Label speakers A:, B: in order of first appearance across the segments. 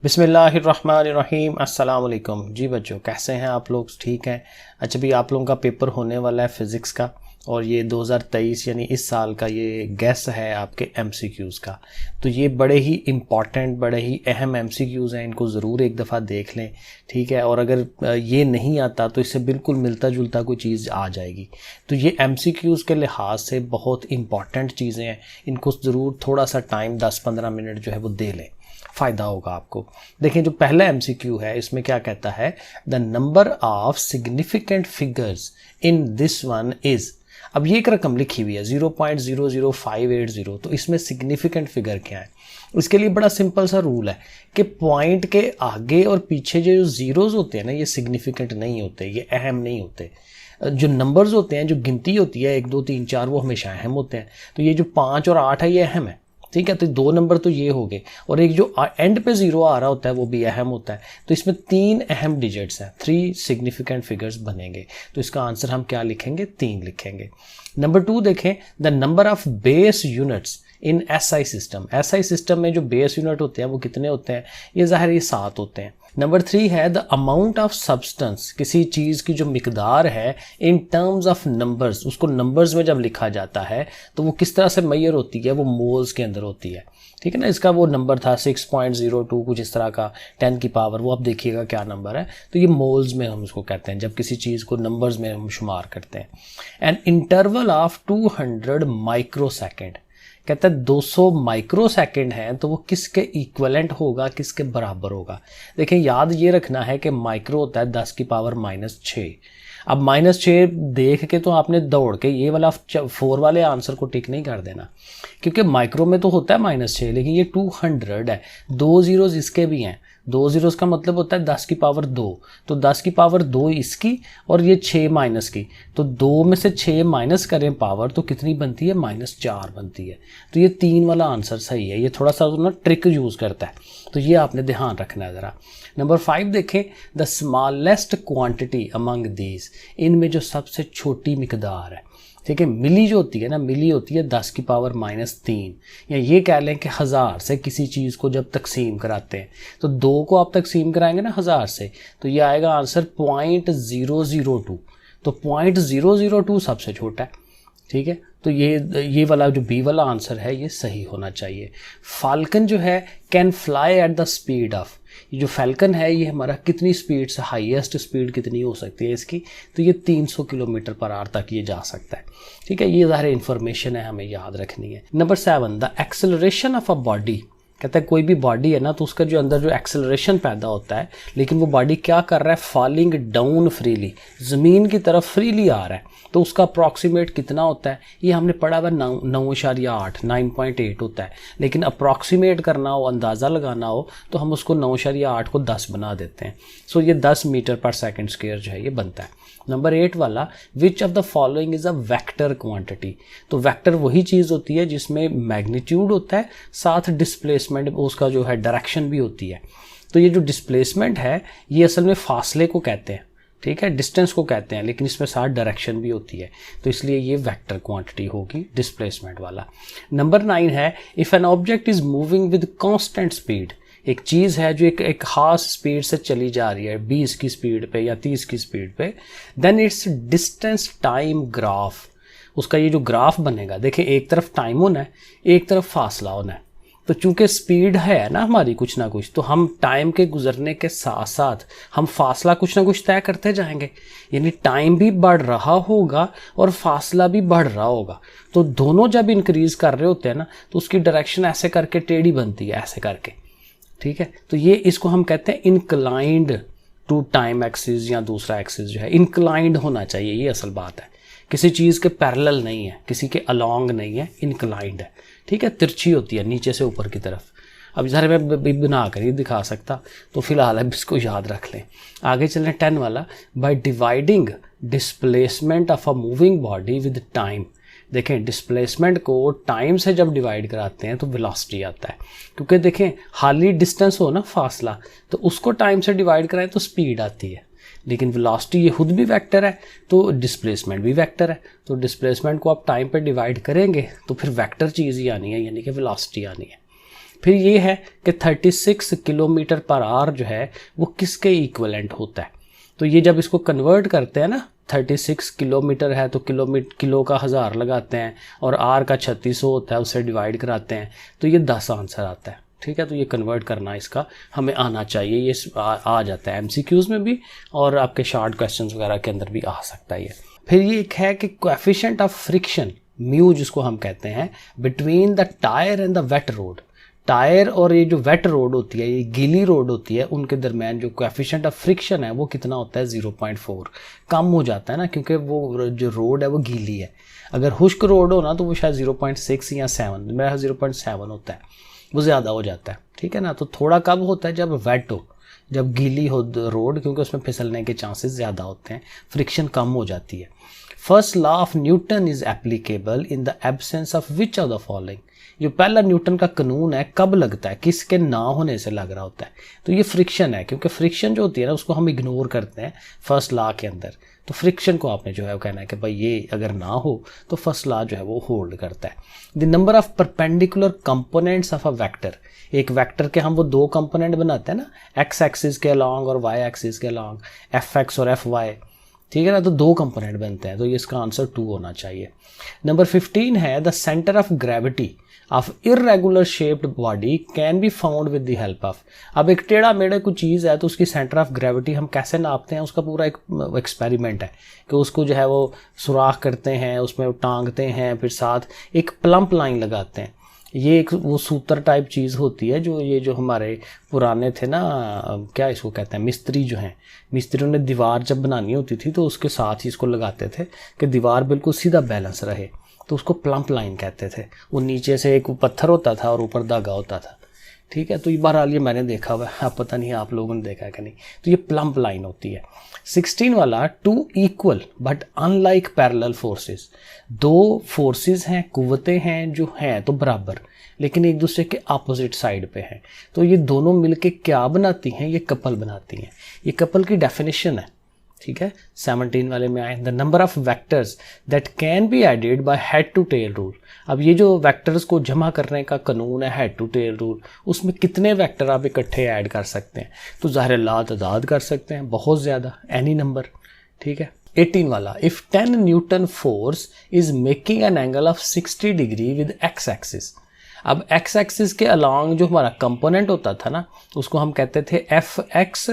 A: बिस्मिल्लाहिर्रहमानिर्रहीम अस्सलाम वालेकुम। जी बच्चों, कैसे हैं आप लोग? ठीक हैं? अच्छा भी आप लोगों का पेपर होने वाला है फ़िज़िक्स का, और ये 2023 यानी इस साल का ये गेस है आपके एमसीक्यूज़ का। तो ये बड़े ही इम्पॉर्टेंट, बड़े ही अहम एमसीक्यूज़ हैं, इनको ज़रूर एक दफ़ा देख लें, ठीक है? और अगर ये नहीं आता तो इससे बिल्कुल मिलता जुलता कोई चीज़ आ जाएगी। तो ये एमसीक्यूज़ के लिहाज से बहुत इम्पॉर्टेंट चीज़ें हैं, इनको ज़रूर थोड़ा सा टाइम 10-15 मिनट जो है वो दे लें, फ़ायदा होगा आपको। देखिए, जो पहला एमसीक्यू है इसमें क्या कहता है, the number of significant figures in this one is. अब ये एक रकम लिखी हुई है 0.00580, तो इसमें सिग्निफिकेंट फिगर क्या है? इसके लिए बड़ा सिंपल सा रूल है कि पॉइंट के आगे और पीछे जो ज़ीरोज़ होते हैं ना, ये सिग्निफिकेंट नहीं होते, ये अहम नहीं होते। जो नंबर्स होते हैं, जो गिनती होती है 1 2 3 4, वो हमेशा अहम होते हैं। तो ये जो 5 और 8 है ये अहम है, ठीक है? तो 2 नंबर तो ये हो गए, और एक जो एंड पे 0 आ रहा होता है वो भी अहम होता है। तो इसमें 3 अहम डिजिट्स हैं, 3 सिग्निफिकेंट फिगर्स बनेंगे। तो इसका आंसर हम क्या लिखेंगे? 3 लिखेंगे। नंबर 2 देखें, the number of base units in SI system. SI system में जो बेस यूनिट होते हैं वो कितने होते हैं? ये ज़ाहिर ये 7 होते हैं। नंबर 3 है द अमाउंट ऑफ सब्सटेंस, किसी चीज़ की जो मिकदार है इन टर्म्स ऑफ नंबर्स, उसको नंबर्स में जब लिखा जाता है तो वो किस तरह से मैयर होती है? वो मोल्स के अंदर होती है, ठीक है ना? इसका वो नंबर था 6.02 कुछ इस तरह का, 10 की पावर, वो आप देखिएगा क्या नंबर है। तो ये मोल्स में हम उसको कहते हैं जब किसी चीज़ को नंबर्स में हम शुमार करते हैं। एन इंटरवल ऑफ 200 माइक्रोसेकेंड, कहता है 200 माइक्रोसेकंड है, तो वो किसके इक्वलेंट होगा, किसके बराबर होगा? देखिए, याद ये रखना है कि माइक्रो होता है 10 की पावर -6। अब -6 देख के तो आपने दौड़ के ये वाला 4 वाले आंसर को टिक नहीं कर देना, क्योंकि माइक्रो में तो होता है -6, लेकिन ये 200 है, 2 ज़ीरोज़ इसके भी हैं। 2 ज़ीरोज़ का मतलब होता है 10 की पावर 2, तो 10 की पावर 2 इसकी और ये 6 माइनस की, तो 2 में से 6 माइनस करें पावर तो कितनी बनती है? -4 बनती है। तो ये 3 वाला आंसर सही है। ये थोड़ा सा ना ट्रिक यूज़ करता है, तो ये आपने ध्यान रखना है ज़रा। नंबर 5 देखें, the smallest quantity among these, इनमें जो सबसे छोटी मिकदार है, ठीक है? मिली जो होती है ना, मिली होती है 10 की पावर -3, या ये कह लें कि 1000 से किसी चीज़ को जब तकसीम कराते हैं तो 2 को आप तकसीम कराएंगे ना 1000 से, तो ये आएगा आंसर 0.002। तो 0.002 सबसे छोटा है, ठीक है? तो ये वाला जो बी वाला आंसर है ये सही होना चाहिए। फाल्कन जो है can fly at the speed of, ये जो फैल्कन है ये हमारा कितनी स्पीड से, हाईएस्ट स्पीड कितनी हो सकती है इसकी? तो ये 300 किलोमीटर पर आवर तक ये जा सकता है, ठीक है? ये ज़ाहिर इन्फॉर्मेशन है, हमें याद रखनी है। Number 7, the acceleration of a body, कहता है कोई भी बॉडी है ना, तो उसका जो अंदर जो एक्सेलरेशन पैदा होता है, लेकिन वो बॉडी क्या कर रहा है? फॉलिंग डाउन फ्रीली, ज़मीन की तरफ फ्रीली आ रहा है, तो उसका अप्रॉक्सीमेट कितना होता है? ये हमने पढ़ा हुआ 9.8 9.8 होता है, लेकिन अप्रॉक्सीमेट करना हो, अंदाज़ा लगाना हो, तो हम उसको 9.8 को 10 बना देते हैं। सो ये 10 मीटर पर सेकेंड स्क्वायर जो है ये बनता है। नंबर 8 वाला, विच of the following is a vector quantity. तो वेक्टर वही चीज़ होती है जिसमें मैग्नीट्यूड होता है, साथ डिस्प्लेसमेंट उसका जो है डायरेक्शन भी होती है। तो ये जो डिस्प्लेसमेंट है ये असल में फासले को कहते हैं, ठीक है? डिस्टेंस को कहते हैं, लेकिन इसमें साथ डायरेक्शन भी होती है, तो इसलिए ये वेक्टर क्वांटिटी होगी डिस्प्लेसमेंट वाला। नंबर 9 है, if an object is moving with constant speed, एक चीज़ है जो एक खास स्पीड से चली जा रही है 20 की स्पीड पे या 30 की स्पीड पे, then it's distance time graph, उसका ये जो ग्राफ बनेगा, देखिए एक तरफ टाइम होना है, एक तरफ फासला होना है। तो चूंकि स्पीड है ना हमारी कुछ ना कुछ, तो हम टाइम के गुजरने के साथ साथ हम फासला कुछ ना कुछ तय करते जाएंगे, यानी टाइम भी बढ़ रहा होगा और फासला भी बढ़ रहा होगा। तो दोनों जब इंक्रीज कर रहे होते हैं ना, तो उसकी डायरेक्शन ऐसे करके टेढ़ी बनती है, ऐसे करके, ठीक है? तो ये इसको हम कहते हैं इंक्लाइंड टू टाइम एक्सिस, या दूसरा एक्सिस जो है इंक्लाइंड होना चाहिए। ये असल बात है, किसी चीज़ के पैरेलल नहीं है, किसी के अलॉन्ग नहीं है, इंक्लाइंड है, ठीक है? तिरछी होती है नीचे से ऊपर की तरफ। अब ज़रा मैं बना कर ही दिखा सकता, तो फिलहाल अब इसको याद रख लें। आगे चलें 10 वाला, by dividing displacement of a moving body with time. देखें, डिस्प्लेसमेंट को टाइम से जब डिवाइड कराते हैं तो वेलोसिटी आता है, क्योंकि देखें हाली डिस्टेंस हो ना, फासला, तो उसको टाइम से डिवाइड कराएं तो स्पीड आती है, लेकिन वेलोसिटी ये खुद भी वेक्टर है, तो डिस्प्लेसमेंट भी वेक्टर है। तो डिस्प्लेसमेंट को आप टाइम पे डिवाइड करेंगे तो फिर वेक्टर चीज़ ही आनी है, यानी कि वेलोसिटी आनी है। फिर ये है कि 36 किलोमीटर पर आवर जो है वो किसके इक्विवेलेंट होता है। तो ये जब इसको कन्वर्ट करते हैं ना, 36 किलोमीटर है तो किलो का 1000 लगाते हैं और आर का 3600 होता है, उससे डिवाइड कराते हैं तो ये 10 आंसर आता है। ठीक है, तो ये कन्वर्ट करना इसका हमें आना चाहिए, ये आ जाता है एमसीक्यूज़ में भी और आपके शॉर्ट क्वेश्चंस वगैरह के अंदर भी आ सकता है ये। फिर ये एक है कि कोएफिशिएंट ऑफ फ्रिक्शन म्यू जिसको हम कहते हैं between the tyre and the wet road. Tyre और ये जो वेट रोड होती है, ये गीली रोड होती है, उनके दरमियान जो कोएफिशिएंट ऑफ फ्रिक्शन है वो कितना होता है 0.4। कम हो जाता है ना, क्योंकि वो जो रोड है वो गीली है। अगर खुश्क रोड हो ना तो वो शायद 0.6 या 7, मेरा 0.7 होता है, वो ज़्यादा हो जाता है। ठीक है ना, तो थोड़ा कम होता है जब वेट हो, जब गीली हो रोड, क्योंकि उसमें फिसलने के चांसेस ज़्यादा होते हैं, फ्रिक्शन कम हो जाती है। First law of Newton is applicable in the absence of which of the following. जो पहला न्यूटन का कानून है कब लगता है, किसके ना होने से लग रहा होता है, तो ये फ्रिक्शन है, क्योंकि फ्रिक्शन जो होती है ना उसको हम इग्नोर करते हैं फर्स्ट लॉ के अंदर। तो फ्रिक्शन को आपने जो है वो कहना है कि भाई ये अगर ना हो तो फर्स्ट लॉ जो है वो होल्ड करता है। The number of perpendicular components of a vector, एक वेक्टर के हम वो दो कंपोनेंट बनाते हैं ना, एक्स एक्सिस के अलॉन्ग और वाई एक्सिस के अलॉन्ग, एफ एक्स और एफ वाई। ठीक है ना, तो दो कंपोनेंट बनते हैं, तो ये इसका आंसर 2 होना चाहिए। नंबर 15 है the centre of gravity of irregular shaped body can be found with the help of. अब एक टेढ़ा मेढ़ा कोई चीज़ है तो उसकी सेंटर ऑफ ग्रेविटी हम कैसे नापते हैं, उसका पूरा एक एक्सपेरिमेंट है कि उसको जो है वो सुराख करते हैं, उसमें टांगते हैं, फिर साथ एक प्लम्प लाइन लगाते हैं। ये एक वो सूत्र टाइप चीज़ होती है जो ये जो हमारे पुराने थे ना, क्या इसको कहते हैं, मिस्त्री जो हैं, मिस्त्रियों ने दीवार जब बनानी होती थी तो उसके साथ ही इसको लगाते थे कि दीवार बिल्कुल सीधा बैलेंस रहे, तो उसको प्लम्प लाइन कहते थे। वो नीचे से एक पत्थर होता था और ऊपर धागा होता था। ठीक है, तो ये बहरहाल ये मैंने देखा हुआ है, आप पता नहीं आप लोगों ने देखा है कि नहीं, तो ये प्लम्प लाइन होती है। 16 वाला, two equal but unlike parallel forces. दो फोर्सेस हैं, कुव्वतें हैं जो हैं तो बराबर, लेकिन एक दूसरे के अपोजिट साइड पे हैं, तो ये दोनों मिलके क्या बनाती हैं, ये कपल बनाती हैं। ये कपल की डेफिनेशन है। ठीक है, 17 वाले में आए the number of vectors that can be added by head to tail rule. अब ये जो वेक्टर्स को जमा करने का कानून है हेड टू टेल रूल, उसमें कितने वेक्टर आप इकट्ठे ऐड कर सकते हैं, तो ज़ाहिर लातादाद कर सकते हैं, बहुत ज़्यादा, एनी नंबर। ठीक है, 18 वाला, if 10 Newton force is making an angle of 60 degree with x axis. अब एक्स एक्सिस के अलॉन्ग जो हमारा कंपोनेंट होता था ना उसको हम कहते थे एफ एक्स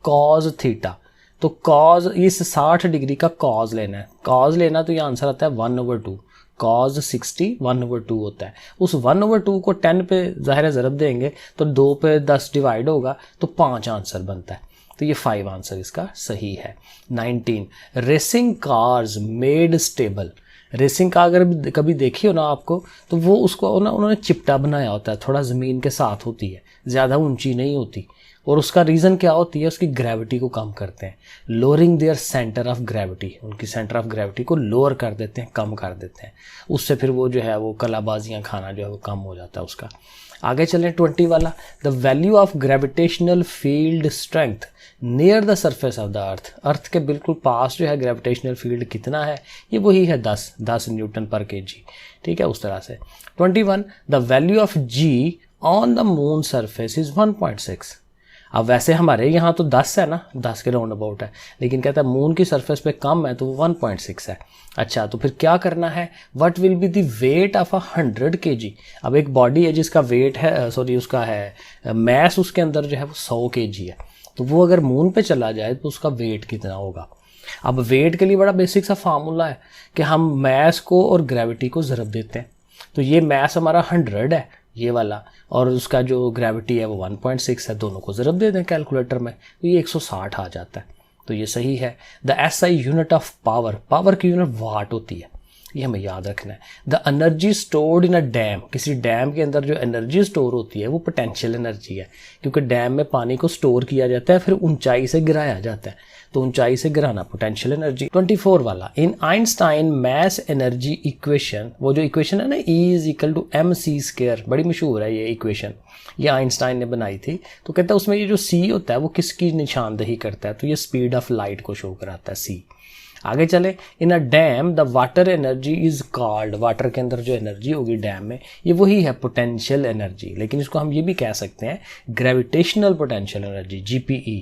A: कॉज थीटा। तो कॉज, इस 60 डिग्री का कॉज लेना है, कॉज लेना तो ये आंसर आता है 1/2। कॉज 60 1/2 होता है। उस 1/2 को 10 पे ज़ाहिर ज़रब देंगे तो 2 पे 10 डिवाइड होगा तो 5 आंसर बनता है, तो ये 5 आंसर इसका सही है। 19, racing cars made stable. Racing car अगर कभी देखी हो ना आपको तो वो उसको ना उन्होंने चिपटा बनाया होता है, थोड़ा ज़मीन के साथ होती है, ज़्यादा ऊंची नहीं होती, और उसका रीज़न क्या होती है, उसकी ग्रेविटी को कम करते हैं, lowering there centre of gravity, उनकी सेंटर ऑफ ग्रेविटी को लोअर कर देते हैं, कम कर देते हैं, उससे फिर वो जो है वो कलाबाजियाँ खाना जो है वो कम हो जाता है उसका। आगे चलें 20 वाला, the value of gravitational field strength near the surface of the earth. Earth के बिल्कुल पास जो है ग्रेविटेशनल फील्ड कितना है, ये वही है 10 न्यूटन पर केजी। ठीक है, उस तरह से। 21, the value of G on the moon surface is 1.6। अब वैसे हमारे यहाँ तो 10 है ना, 10 के राउंड अबाउट है, लेकिन कहता है मून की सरफेस पे कम है तो 1.6 है। अच्छा, तो फिर क्या करना है, what will be the weight of 100 kg। अब एक बॉडी है जिसका वेट है, सॉरी उसका है मैस उसके अंदर जो है वो 100 kg है, तो वो अगर मून पे चला जाए तो उसका वेट कितना होगा। अब वेट के लिए बड़ा बेसिक सा फार्मूला है कि हम मैस को और ग्रेविटी को ज़रब देते हैं, तो ये मैस हमारा 100 है ये वाला, और उसका जो ग्रेविटी है वो 1.6 है, दोनों को ज़रब दे दें कैलकुलेटर में तो ये 160 आ जाता है, तो ये सही है। The SI unit of power, power की यूनिट वाट होती है, ये हमें याद रखना है। The energy stored in a dam, किसी डैम के अंदर जो एनर्जी स्टोर होती है वो पोटेंशियल एनर्जी है, क्योंकि डैम में पानी को स्टोर किया जाता है फिर ऊंचाई से गिराया जाता है, तो ऊंचाई से गिराना पोटेंशियल एनर्जी। 24 वाला, इन आइंस्टाइन मैस एनर्जी इक्वेशन, वो जो इक्वेशन है ना E = mc², बड़ी मशहूर है ये इक्वेशन, ये आइंस्टाइन ने बनाई थी। तो कहता है उसमें ये जो c होता है वो किसकी निशानदेही करता है, तो ये स्पीड ऑफ लाइट को शो कराता है c। आगे चले, in a dam the water energy is called, water के अंदर जो एनर्जी होगी डैम में ये वही है पोटेंशियल एनर्जी, लेकिन इसको हम ये भी कह सकते हैं ग्रेविटेशनल पोटेंशियल एनर्जी GPE,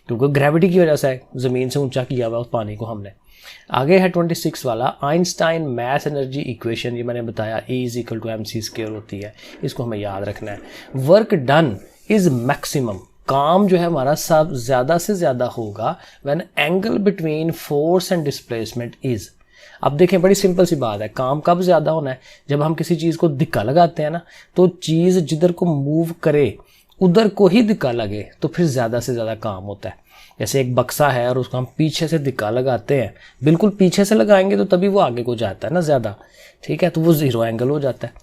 A: क्योंकि ग्रेविटी की वजह से है, ज़मीन से ऊंचा किया हुआ उस पानी को हमने। आगे है 26 वाला आइंस्टाइन मैथ एनर्जी इक्वेशन, ये मैंने बताया E = mc² होती है, इसको हमें याद रखना है। वर्क डन इज मैक्सिमम, काम जो है हमारा सब ज़्यादा से ज़्यादा होगा when angle between force and displacement is. अब देखें बड़ी सिंपल सी बात है, काम कब ज़्यादा होना है, जब हम किसी चीज़ को धक्का लगाते हैं ना, तो चीज़ जिधर को मूव करे उधर को ही धक्का लगे तो फिर ज़्यादा से ज़्यादा काम होता है। जैसे एक बक्सा है और उसको हम पीछे से धक्का लगाते हैं, बिल्कुल पीछे से लगाएंगे तो तभी वो आगे को जाता है ना ज़्यादा, ठीक है, तो वो ज़ीरो एंगल हो जाता है।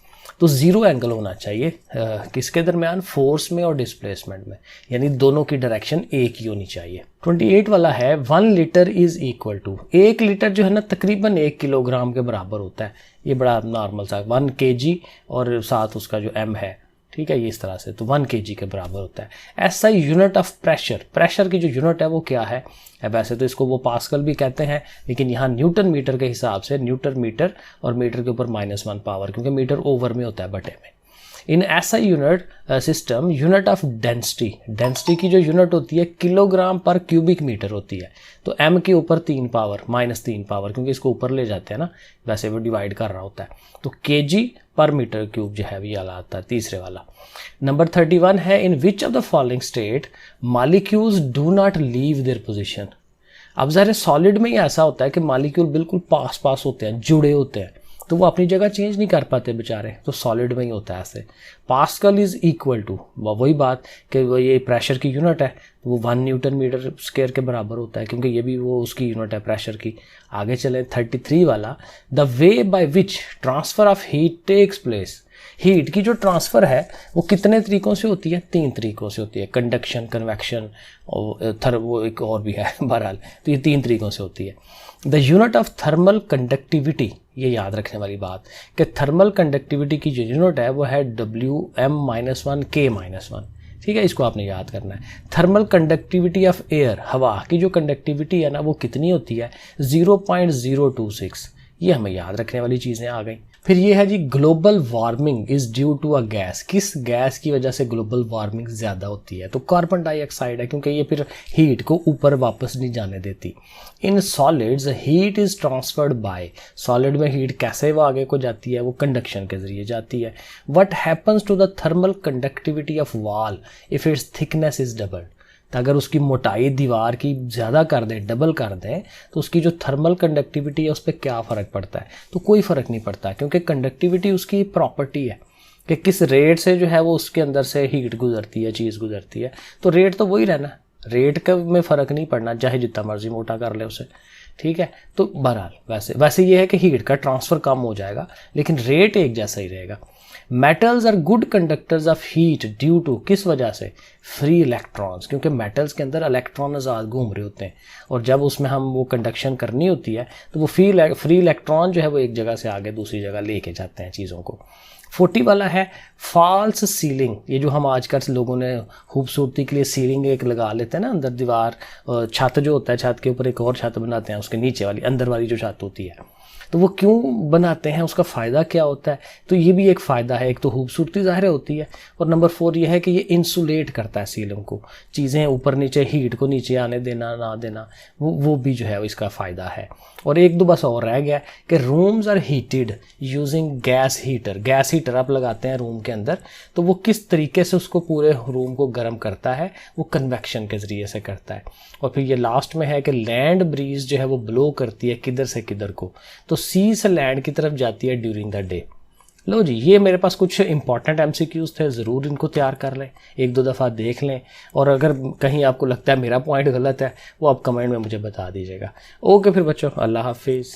A: तो ज़ीरो एंगल होना चाहिए किसके दरमियान, फोर्स में और डिस्प्लेसमेंट में, यानी दोनों की डायरेक्शन एक ही होनी चाहिए। 28 वाला है 1 litre is equal to, 1 litre जो है ना तकरीबन 1 किलोग्राम के बराबर होता है, ये बड़ा नॉर्मल सा 1 kg और साथ उसका जो m है, ठीक है, ये इस तरह से, तो 1 kg के बराबर होता है। SI unit of pressure, pressure की जो यूनिट है वो क्या है, वैसे तो इसको वो पास्कल भी कहते हैं, लेकिन यहाँ न्यूटन मीटर के हिसाब से न्यूटन मीटर और मीटर के ऊपर -1 पावर, क्योंकि मीटर ओवर में होता है बटे में। इन SI unit system unit of density, density की जो यूनिट होती है किलोग्राम पर क्यूबिक मीटर होती है, तो m के ऊपर 3 पावर -3 पावर, क्योंकि इसको ऊपर ले जाते हैं ना, वैसे वो डिवाइड कर रहा होता है, तो kg पर मीटर क्यूब जो है ये वाला आता है तीसरे वाला। नंबर 31 है in which of the following state molecules do not leave their position. अब ज़ाहिर सॉलिड में ही ऐसा होता है कि मॉलिक्यूल बिल्कुल पास पास होते हैं, जुड़े होते हैं, तो वो अपनी जगह चेंज नहीं कर पाते बेचारे, तो सॉलिड में ही होता है ऐसे। पास्कल इज इक्वल टू, वही बात कि वो ये प्रेशर की यूनिट है, वो 1 न्यूटन मीटर स्क्वायर के बराबर होता है, क्योंकि ये भी वो उसकी यूनिट है प्रेशर की। आगे चले 33 वाला, the way by which transfer of heat takes place, heat की जो ट्रांसफ़र है वो कितने तरीक़ों से होती है, 3 तरीक़ों से होती है, कंडक्शन, कन्वेक्शन और वो एक और भी है, बहरहाल तो ये 3 तरीक़ों से होती है। The unit of thermal conductivity, ये याद रखने वाली बात कि थर्मल कंडक्टिविटी की जो यूनिट है वो है Wm-1 K-1, ठीक है, इसको आपने याद करना है। थर्मल कंडक्टिविटी ऑफ एयर, हवा की जो कंडक्टिविटी है ना वो कितनी होती है, 0.026, ये हमें याद रखने वाली चीज़ें आ गई। फिर ये है जी global warming is due to a gas, किस गैस की वजह से ग्लोबल वार्मिंग ज़्यादा होती है, तो कार्बन डाइऑक्साइड है, क्योंकि ये फिर हीट को ऊपर वापस नहीं जाने देती। In solids heat is transferred by, solid में हीट कैसे वो आगे को जाती है, वो कंडक्शन के ज़रिए जाती है। What happens to the thermal conductivity of wall if its thickness is doubled, तो अगर उसकी मोटाई दीवार की ज़्यादा कर दें, डबल कर दें, तो उसकी जो थर्मल कंडक्टिविटी है उस पर क्या फ़र्क पड़ता है, तो कोई फ़र्क नहीं पड़ता, क्योंकि कंडक्टिविटी उसकी प्रॉपर्टी है कि किस रेट से जो है वो उसके अंदर से हीट गुजरती है, चीज़ गुजरती है, तो रेट तो वही रहना, रेट का में फ़र्क नहीं पड़ना, चाहे जितना मर्जी मोटा कर ले उसे, ठीक है। तो बहरहाल वैसे ये है कि हीट का ट्रांसफ़र कम हो जाएगा, लेकिन रेट एक जैसा ही रहेगा। Metals are good conductors of heat due to, किस वजह से, फ्री इलेक्ट्रॉन्स, क्योंकि मेटल्स के अंदर इलेक्ट्रॉन आज़ाद घूम रहे होते हैं, और जब उसमें हम वो कंडक्शन करनी होती है तो वो फ्री इलेक्ट्रॉन जो है वो एक जगह से आगे दूसरी जगह लेके जाते हैं चीज़ों को। 40 वाला है फॉल्स सीलिंग, ये जो हम आजकल लोगों ने खूबसूरती के लिए सीलिंग एक लगा लेते हैं ना अंदर दीवार, छत जो होता है, छत के ऊपर एक और छत बनाते हैं, उसके नीचे वाली अंदर वाली जो छत होती है, तो वो क्यों बनाते हैं, उसका फ़ायदा क्या होता है, तो ये भी एक फ़ायदा है, एक तो खूबसूरती ज़ाहिर होती है, और नंबर 4 ये है कि ये इंसुलेट करता है सीलिंग को, चीज़ें ऊपर नीचे, हीट को नीचे आने देना ना देना, वो भी जो है इसका फ़ायदा है। और एक दो बस और रह गया कि rooms are heated using gas heater, gas heater आप लगाते हैं रूम के अंदर, तो वो किस तरीके से उसको पूरे रूम को गर्म करता है, वो कन्वेक्शन के ज़रिए से करता है। और फिर ये लास्ट में है कि लैंड ब्रीज जो है वो ब्लो करती है किधर से किधर को, तो सी से लैंड की तरफ जाती है ड्यूरिंग द डे। लो जी, ये मेरे पास कुछ इंपॉर्टेंट MCQs थे, ज़रूर इनको तैयार कर लें, एक दो दफ़ा देख लें, और अगर कहीं आपको लगता है मेरा पॉइंट गलत है वो आप कमेंट में मुझे बता दीजिएगा। ओके फिर बच्चों, अल्लाह हाफिज़।